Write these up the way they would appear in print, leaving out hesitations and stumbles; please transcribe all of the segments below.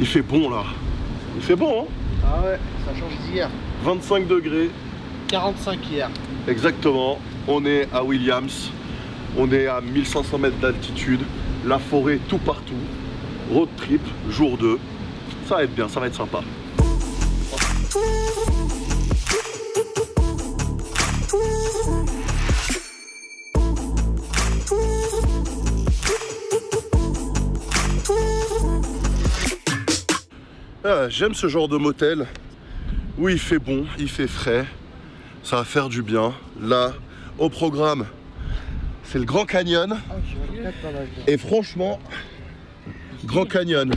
Il fait bon là. Il fait bon, hein? Ah ouais, ça change d'hier. 25 degrés. 45 hier. Exactement. On est à Williams. On est à 1500 mètres d'altitude. La forêt tout partout. Road trip, jour 2. Ça va être bien, ça va être sympa. Ah, j'aime ce genre de motel où il fait bon, il fait frais, ça va faire du bien. Là, au programme, c'est le Grand Canyon. Et franchement, Grand Canyon,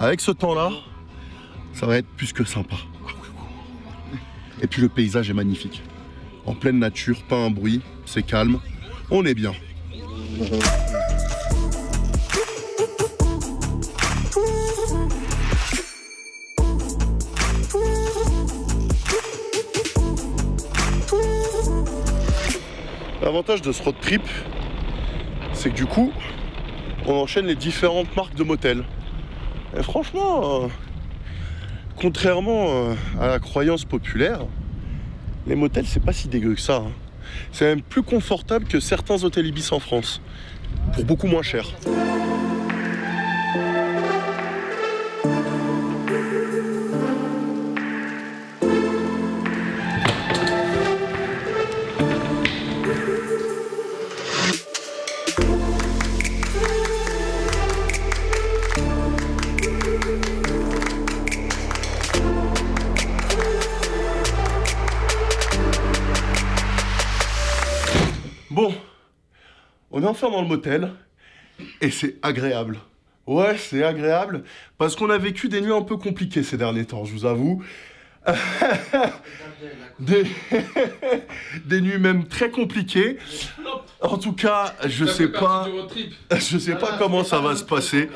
avec ce temps-là, ça va être plus que sympa. Et puis le paysage est magnifique. En pleine nature, pas un bruit, c'est calme, on est bien. L'avantage de ce road trip, c'est que du coup, on enchaîne les différentes marques de motels. Et franchement, contrairement à la croyance populaire, les motels, c'est pas si dégueu que ça, hein. C'est même plus confortable que certains hôtels Ibis en France, pour beaucoup moins cher. Bon, on est enfin dans le motel et c'est agréable. Ouais, c'est agréable parce qu'on a vécu des nuits un peu compliquées ces derniers temps, je vous avoue. Des nuits même très compliquées. En tout cas, je sais pas comment ça va se passer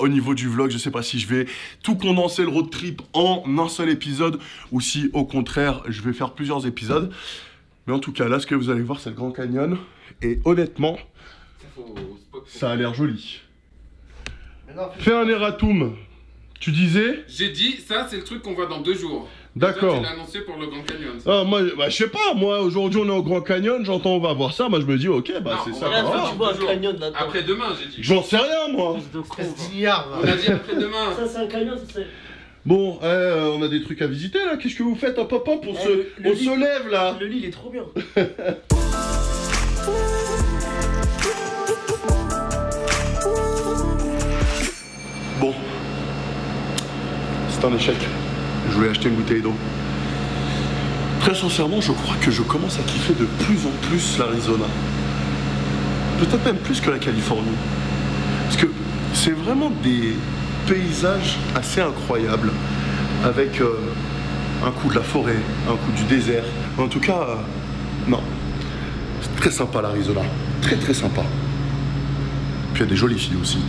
au niveau du vlog. Je sais pas si je vais tout condenser le road trip en un seul épisode ou si au contraire je vais faire plusieurs épisodes. Mais en tout cas, là, ce que vous allez voir, c'est le Grand Canyon. Et honnêtement, ça a l'air joli. Fais un erratum. Tu disais? J'ai dit, ça, c'est le truc qu'on voit dans 2 jours. D'accord. Tu l'as annoncé pour le Grand Canyon. Ah, moi, bah, je sais pas, moi, aujourd'hui, on est au Grand Canyon, j'entends, on va voir ça. Moi, je me dis, ok, bah, c'est ça. Tu vois un canyon là-dedans. Après-demain, j'ai dit. J'en sais rien, moi. On a dit après-demain. Ça, c'est un canyon, ça c'est. Bon, on a des trucs à visiter, là. Qu'est-ce que vous faites? Hop, hop, hop, on se lève, là. Le lit, il est trop bien. Bon, c'est un échec. Je voulais acheter une bouteille d'eau. Très sincèrement, je crois que je commence à kiffer de plus en plus l'Arizona. Peut-être même plus que la Californie. Parce que c'est vraiment des paysages assez incroyables. Avec un coup de la forêt, un coup du désert. En tout cas, non. C'est très sympa l'Arizona. Très très sympa. Puis il y a des jolies filles aussi.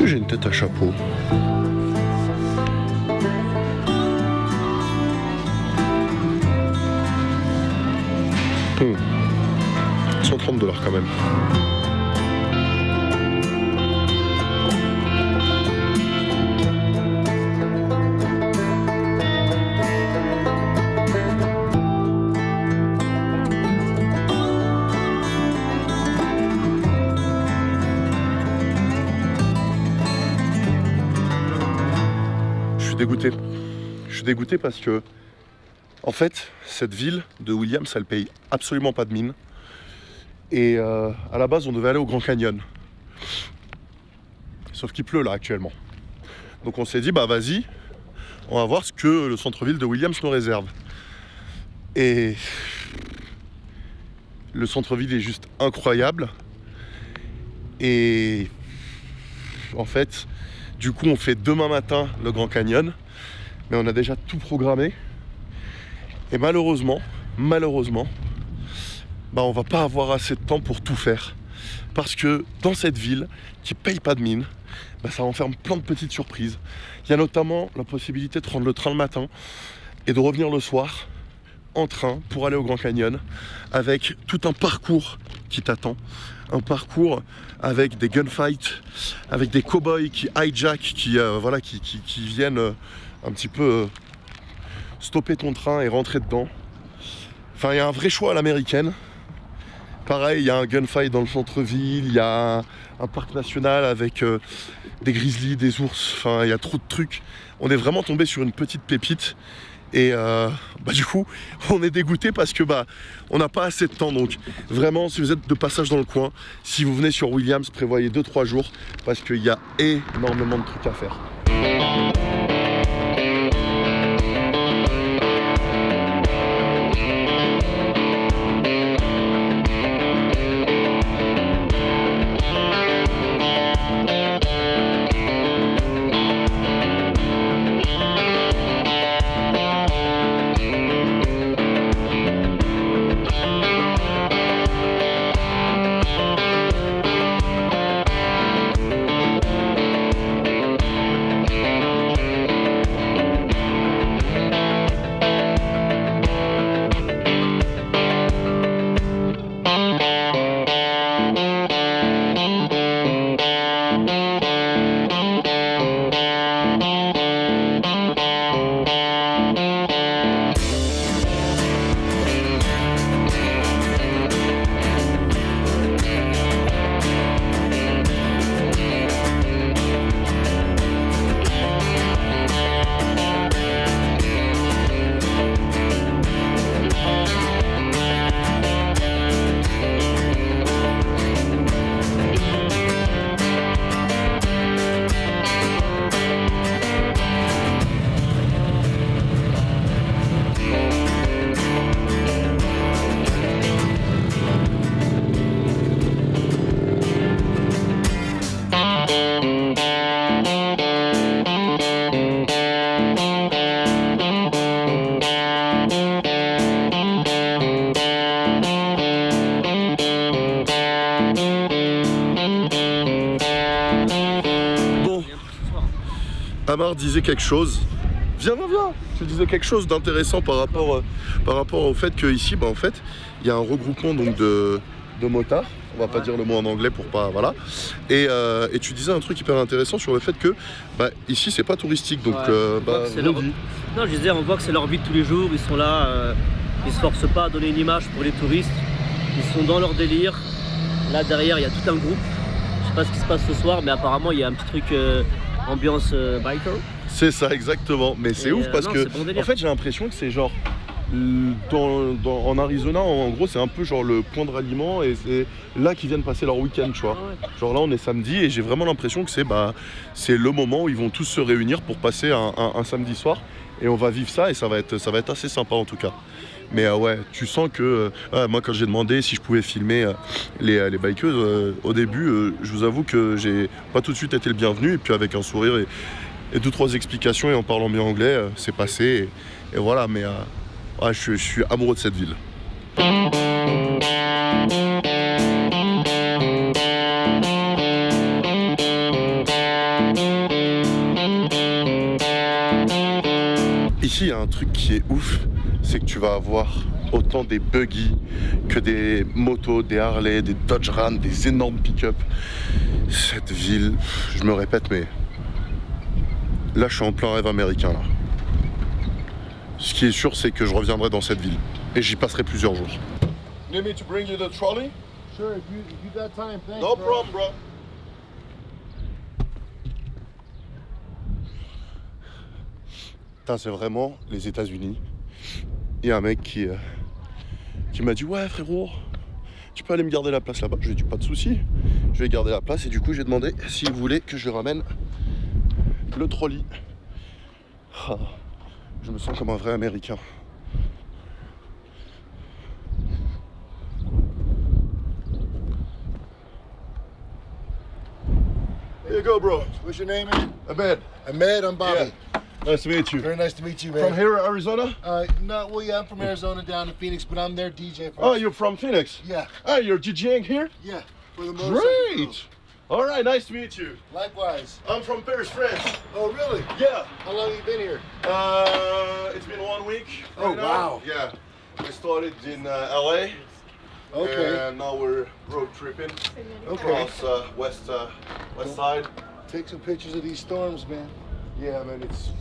que j'ai une tête à chapeau? 130 $ quand même. Dégoûté. Je suis dégoûté parce que, en fait, cette ville de Williams, elle paye absolument pas de mine. Et à la base, on devait aller au Grand Canyon. Sauf qu'il pleut là actuellement. Donc on s'est dit, bah vas-y, on va voir ce que le centre-ville de Williams nous réserve. Et le centre-ville est juste incroyable. Et en fait, du coup, on fait demain matin le Grand Canyon, mais on a déjà tout programmé. Et malheureusement, bah, on va pas avoir assez de temps pour tout faire. Parce que dans cette ville, qui paye pas de mine, bah, ça renferme plein de petites surprises. Il y a notamment la possibilité de prendre le train le matin et de revenir le soir en train pour aller au Grand Canyon, avec tout un parcours qui t'attend. Un parcours avec des gunfights, avec des cow-boys qui hijack, qui viennent un petit peu stopper ton train et rentrer dedans. Enfin, il y a un vrai choix à l'américaine. Pareil, il y a un gunfight dans le centre-ville, il y a un parc national avec des grizzlies, des ours, enfin, il y a trop de trucs. On est vraiment tombé sur une petite pépite. Et bah du coup, on est dégoûté parce que bah on n'a pas assez de temps. Donc vraiment, si vous êtes de passage dans le coin, si vous venez sur Williams, prévoyez 2-3 jours parce qu'il y a énormément de trucs à faire. Amar disait quelque chose. Viens. Je disais quelque chose d'intéressant par rapport au fait qu'ici, bah, en fait, il y a un regroupement donc, de motards. On va pas dire le mot en anglais pour pas... Voilà. Et tu disais un truc hyper intéressant sur le fait que bah, ici, c'est pas touristique. Donc, non, je disais, on voit que c'est leur vie de tous les jours. Ils sont là, ils se forcent pas à donner une image pour les touristes. Ils sont dans leur délire. Là, derrière, il y a tout un groupe. Je sais pas ce qui se passe ce soir, mais apparemment, il y a un petit truc... ambiance biker. C'est ça, exactement. Mais c'est ouf parce que, bon en fait, j'ai l'impression que c'est genre, en Arizona, en gros, c'est un peu genre le point de ralliement et c'est là qu'ils viennent passer leur week-end, tu vois. Ah ouais. Genre là, on est samedi et j'ai vraiment l'impression que c'est le moment où ils vont tous se réunir pour passer un samedi soir et on va vivre ça et ça va être assez sympa en tout cas. Mais ouais, tu sens que moi quand j'ai demandé si je pouvais filmer les bikeuses, au début, je vous avoue que j'ai pas tout de suite été le bienvenu. Et puis avec un sourire et 2-3 explications et en parlant bien anglais, c'est passé. Et voilà, mais ouais, je suis amoureux de cette ville. ici, il y a un truc qui est ouf, c'est que tu vas avoir autant des buggy que des motos, des Harley, des Dodge Ram, des énormes pick-up. Cette ville, je me répète, mais là, je suis en plein rêve américain, là. Ce qui est sûr, c'est que je reviendrai dans cette ville. Et j'y passerai plusieurs jours. Need me to bring you the trolley? Sure, if you got time, thanks. No problem, bro. Putain, c'est vraiment les États-Unis. Il y a un mec qui m'a dit ouais frérot, tu peux aller me garder la place là-bas. Je lui ai dit pas de souci, je vais garder la place et du coup j'ai demandé s'il voulait que je lui ramène le trolley. Ah, je me sens comme un vrai Américain. Here you go, bro. What's your name, man? Ahmed. Ahmed, I'm Bobby. Yeah. Nice to meet you. Very nice to meet you, man. From here, Arizona? No, well, yeah, I'm from Arizona down to Phoenix, but I'm their DJ. Oh, you're from Phoenix? Yeah. Oh, you're DJing here? Yeah, for the motorcycle Great! girls. All right, nice to meet you. Likewise. I'm from Paris, France. Oh, really? Yeah. How long have you been here? It's been 1 week. Oh, right now. wow. Yeah. We started in LA. Okay. And now we're road tripping Okay. across west side. Take some pictures of these storms, man. Yeah, man, it's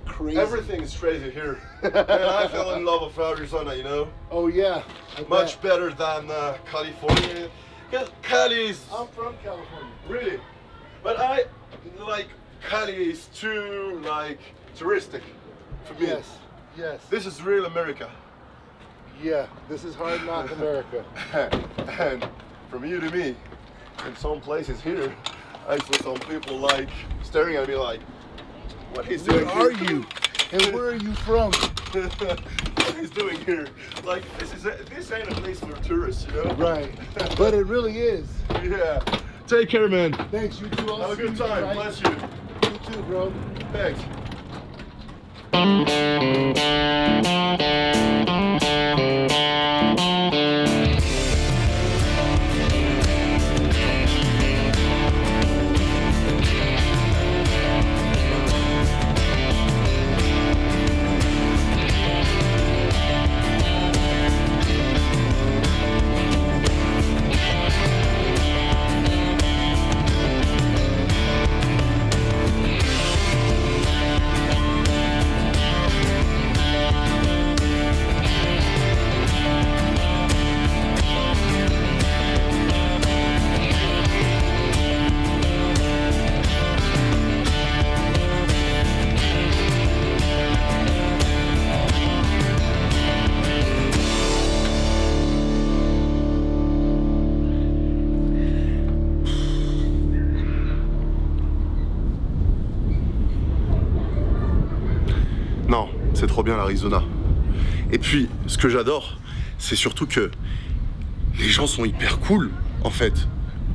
Crazy. everything is crazy here. Man, I fell in love with Arizona, you know. Oh, yeah. I Much bet. better than California. Yeah, Cali is I'm from California. really, but I like Cali is too like touristic for me. Yes. Yes. This is real America. Yeah. This is hard knock America. And from you to me, in some places here, I saw some people like staring at me like, what he's doing Where here? are you? And where are you from? What he's doing here? Like, this ain't a place for tourists, you know? Right. But it really is. Yeah. Take care, man. Thanks, you too. I'll Have a see good you, time. right? Bless you. You too, bro. Thanks. Non, c'est trop bien l'Arizona. Et puis, ce que j'adore, c'est surtout que les gens sont hyper cool, en fait.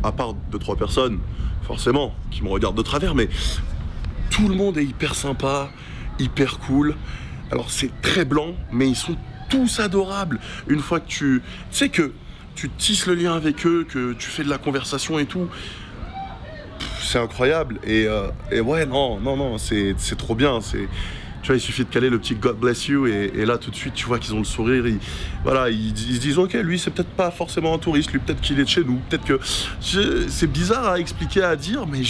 À part 2-3 personnes, forcément, qui me regardent de travers, mais tout le monde est hyper sympa, hyper cool. Alors c'est très blanc, mais ils sont tous adorables. Une fois que tu sais que tu tisses le lien avec eux, que tu fais de la conversation et tout, c'est incroyable. Et ouais, non, c'est trop bien. Tu vois, il suffit de caler le petit God bless you et là tout de suite tu vois qu'ils ont le sourire. Voilà, ils se disent ok, lui c'est peut-être pas forcément un touriste, lui peut-être qu'il est de chez nous, peut-être que c'est bizarre à expliquer, à dire, mais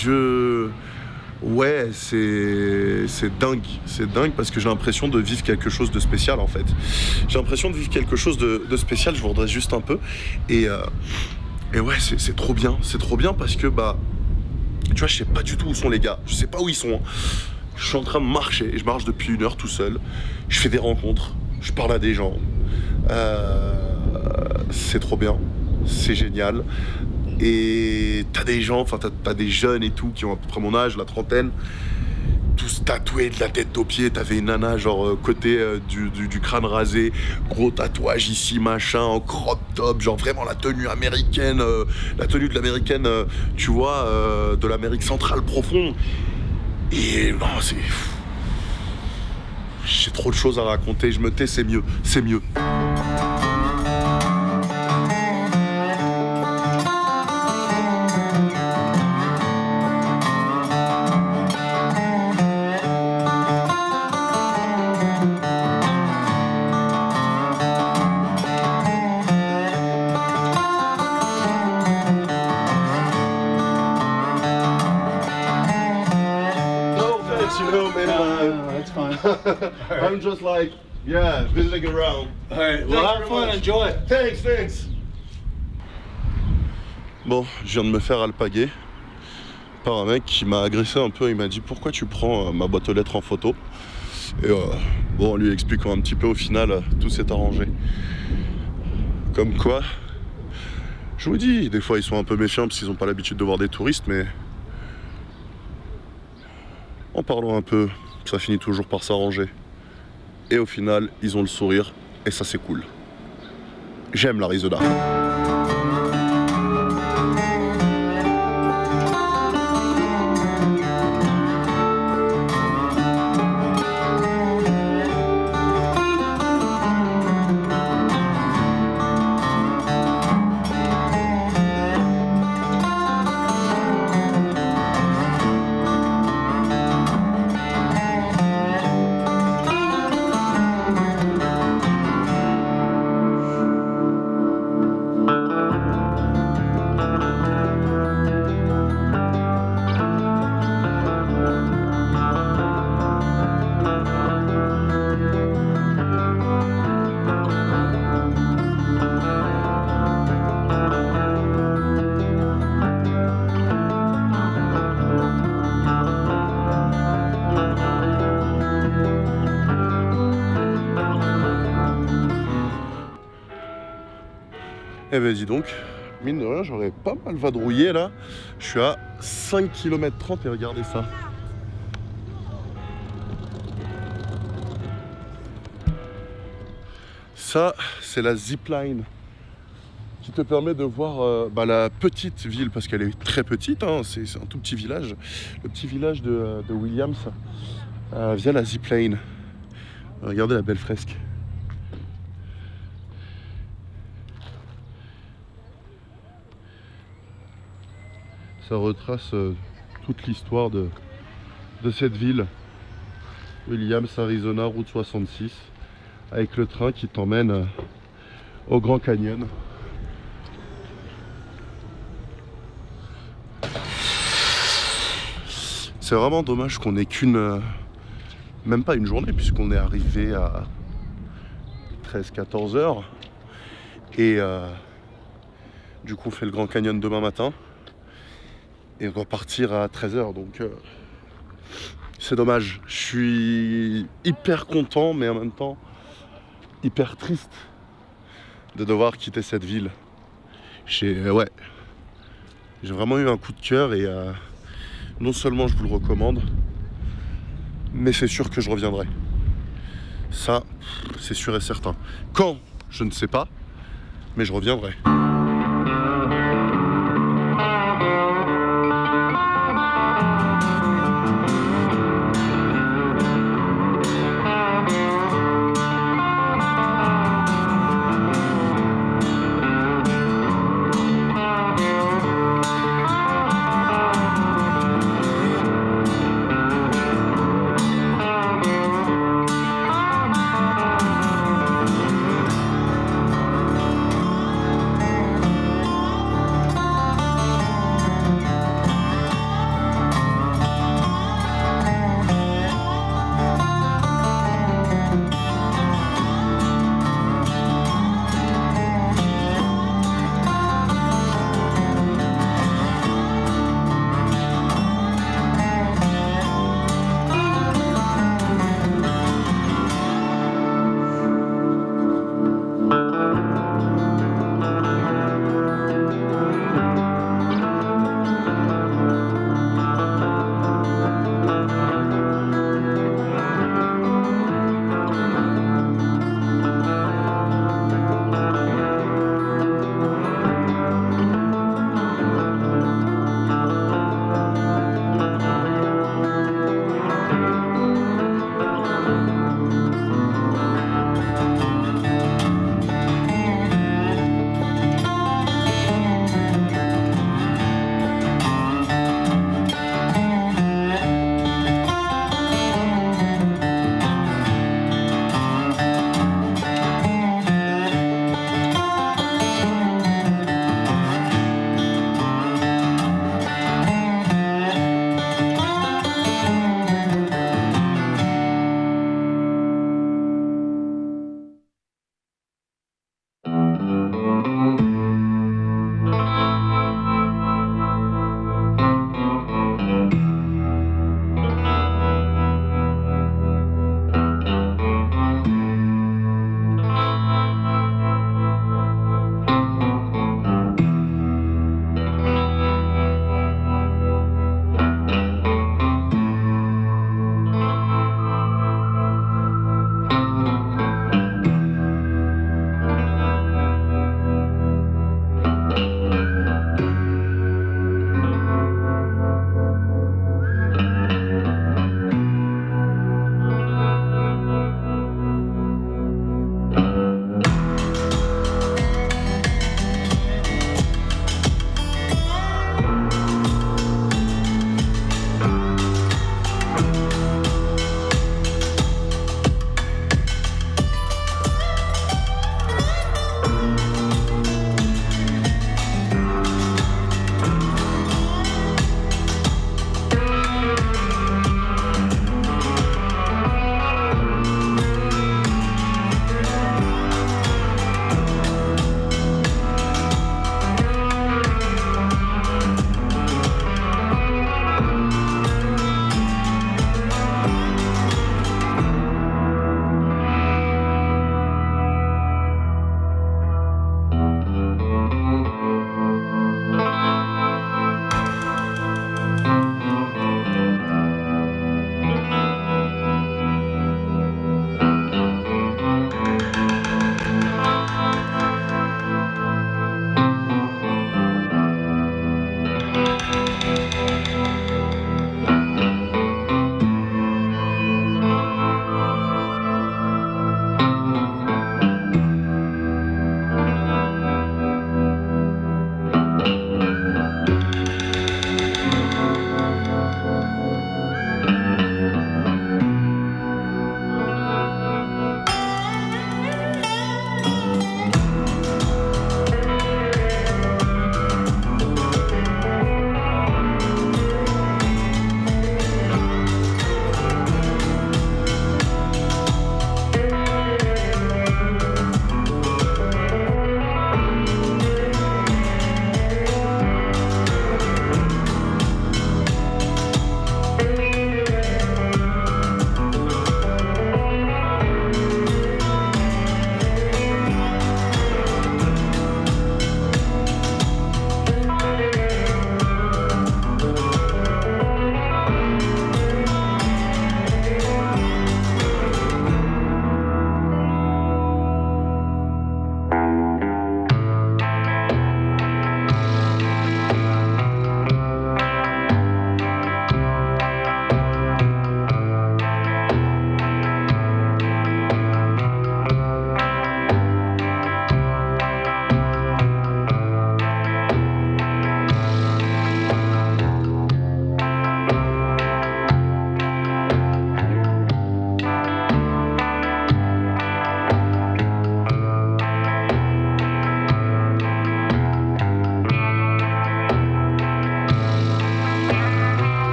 ouais, c'est dingue parce que j'ai l'impression de vivre quelque chose de spécial en fait. J'ai l'impression de vivre quelque chose de spécial. Je vous redresse juste un peu et ouais, c'est trop bien parce que bah tu vois, je sais pas du tout où sont les gars, je sais pas où ils sont. Je suis en train de marcher, je marche depuis 1 heure tout seul, je fais des rencontres, je parle à des gens, c'est trop bien, c'est génial. Et t'as des gens, enfin t'as des jeunes et tout qui ont à peu près mon âge, la trentaine, tous tatoués de la tête aux pieds. T'avais une nana genre côté du crâne rasé, gros tatouage ici machin, en crop top, genre vraiment la tenue américaine, la tenue de l'américaine, tu vois, de l'Amérique centrale profonde. Et non, j'ai trop de choses à raconter, je me tais, c'est mieux, c'est mieux. you know, man. That's fine. I'm just like, yeah, visiting around. All right. Well, have fun. Enjoy it. Thanks. Bon, je viens de me faire alpaguer par un mec qui m'a agressé un peu. Il m'a dit pourquoi tu prends ma boîte aux lettres en photo. Et bon, en lui expliquant un petit peu, au final, tout s'est arrangé. Comme quoi, je vous dis, des fois ils sont un peu méfiants parce qu'ils n'ont pas l'habitude de voir des touristes, mais en parlant un peu, ça finit toujours par s'arranger. Et au final, ils ont le sourire et ça c'est cool. J'aime l'Arizona. Eh ben dis donc, mine de rien, j'aurais pas mal vadrouillé là. Je suis à 5 km 30 et regardez ça. Ça, c'est la zipline qui te permet de voir la petite ville, parce qu'elle est très petite, hein, c'est un tout petit village. Le petit village de Williams via la zipline. Regardez la belle fresque. Ça retrace toute l'histoire de cette ville. Williams, Arizona, route 66, avec le train qui t'emmène au Grand Canyon. C'est vraiment dommage qu'on ait qu'une, même pas une journée, puisqu'on est arrivé à 13-14 heures. Et du coup on fait le Grand Canyon demain matin. Et on doit partir à 13h, donc c'est dommage. Je suis hyper content, mais en même temps hyper triste de devoir quitter cette ville. J'ai vraiment eu un coup de cœur et non seulement je vous le recommande, mais c'est sûr que je reviendrai. Ça, c'est sûr et certain. Quand, je ne sais pas, mais je reviendrai.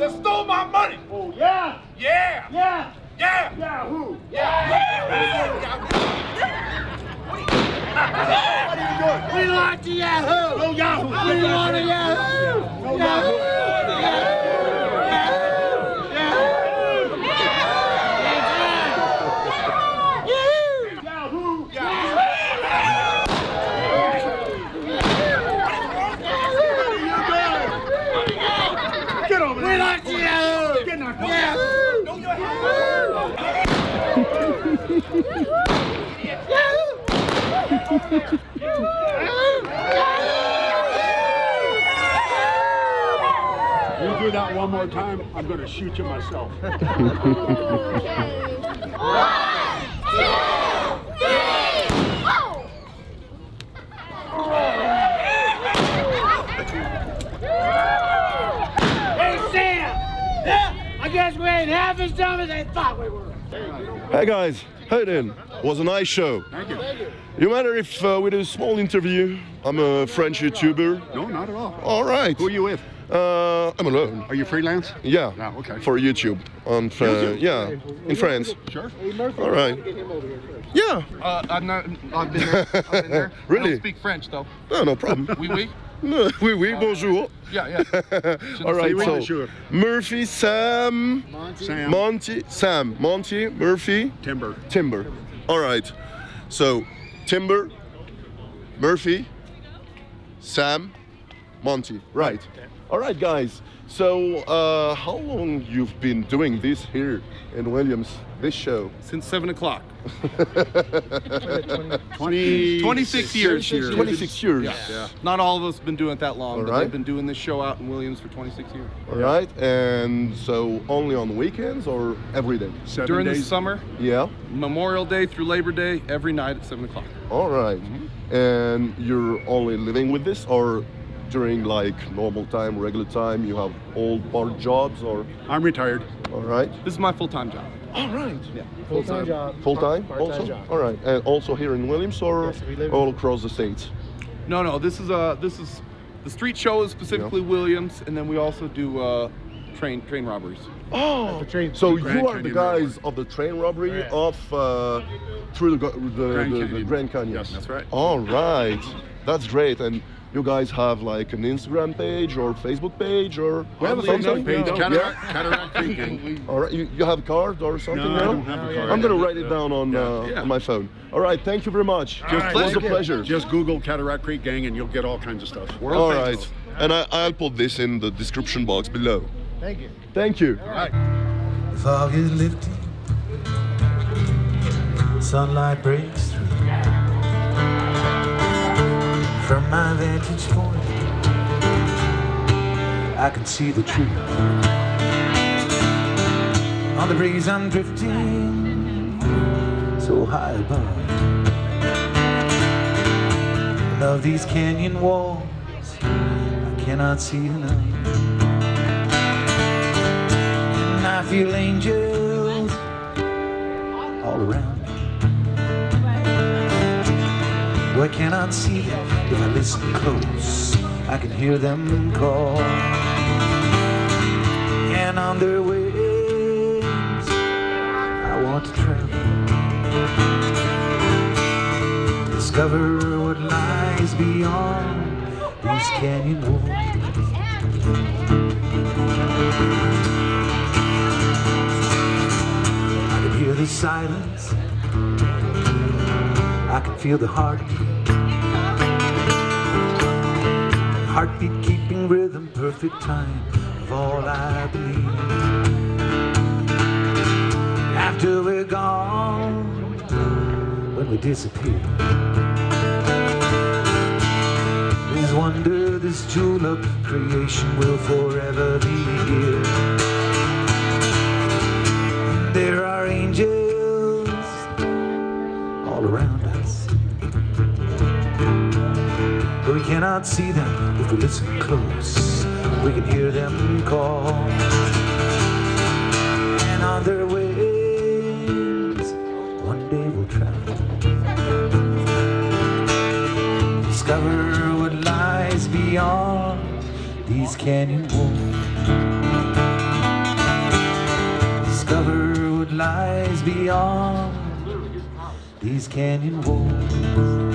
that stole my money. Oh, yeah? Yeah. Yeah. Yeah. Yahoo! We like the Yahoo! No Yahoo! We want a Yahoo! No Yahoo! Get over there! We like the Yahoo! Get knocked Yahoo! You do that one more time, I'm going to shoot you myself. Hey, Sam! Yeah? I guess we ain't half as dumb as they thought we were. Hey guys, how you doing? It was a nice show. Thank you. You matter if we do a small interview? I'm a French YouTuber. No, not at all. All right. Who are you with? I'm alone. Are you freelance? Yeah. No, okay. For YouTube. On yeah, in France. Sure. All right. Yeah. I've been there. I've been there. Really? I don't speak French though. No problem. Oui. No, oui, oui, bonjour. Yeah. All right, Oui, so bonjour. Murphy, Sam, Sam. Monty, Murphy, Timber. All right, so Timber, Murphy, Sam, Monty. Right. All right, guys. So, how long you've been doing this here in Williams? This show? Since 7 o'clock. 26 years. 26 years. Yeah. Not all of us have been doing it that long, All but right. they've been doing this show out in Williams for 26 years. All right, and so only on the weekends or every day? 7 During the days. summer, Yeah. Memorial Day through Labor Day, every night at 7 o'clock. All right. And you're only living with this, or during like normal time, regular time, you have all part jobs, or? I'm retired. All right. This is my full-time job. All right. Yeah. Full-time job. Full time Part-time also? job. All right. And also here in Williams, or Yes, we live all across the states? No. This is the street show is specifically Williams, and then we also do train robberies. Oh, the train- so Grand you are the Canyon guys of the train robbery Right. of through the Grand Canyon. Grand Canyon. Yes, that's right. All right, that's great. And you guys have like an Instagram page or Facebook page or We have a something? Facebook page, Yeah. Cataract Creek Gang. All right, you have a card or something No, I now? don't have a card. I'm gonna write it down on Yeah. on my phone. All right, thank you very much. Just It was a pleasure. Just Google Cataract Creek Gang and you'll get all kinds of stuff. All right, and I'll put this in the description box below. Thank you. Thank you. The fog is lifting, sunlight breaks through. From my vantage point, I can see the truth. On the breeze I'm drifting, so high above. And of these canyon walls, I cannot see enough. I feel angels all around me. Though I cannot see them, if I listen close, I can hear them call. And on their wings, I want to travel, discover what lies beyond these canyon walls. Hear the silence, I can feel the heartbeat keeping rhythm, perfect time of all I believe. After we're gone, when we disappear, please wonder this jewel of creation will forever be here. There are angels all around us, but we cannot see them. If we listen close, we can hear them call. And on their wings, one day we'll travel, discover what lies beyond these canyon walls. what lies beyond these canyon walls.